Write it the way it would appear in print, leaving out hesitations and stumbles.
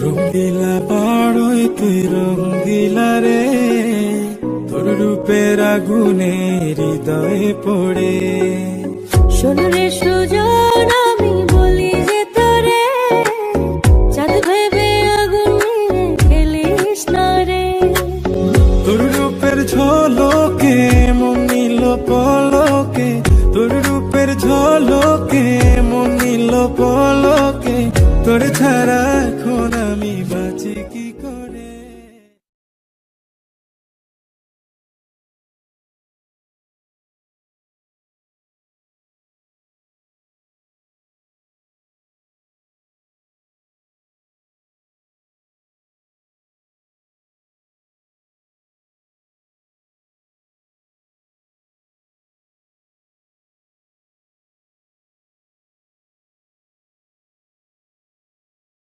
রঙ্গিলা পাড়ই তুই রঙ্গিলা রে, তোর রূপের আগুনে হৃদয়ে পড়ে। শোন রে সুজন, আমি বলি যে তোরে, চাঁদ ভেবে আগুন নিয়ে খেলিস না রে। তোর রূপের ঝলকে মন নিল পলকে, তোর রূপের ঝলকে মন নিল পলকে, তোর ছাড়া এখন আমি বাঁচি কি করে।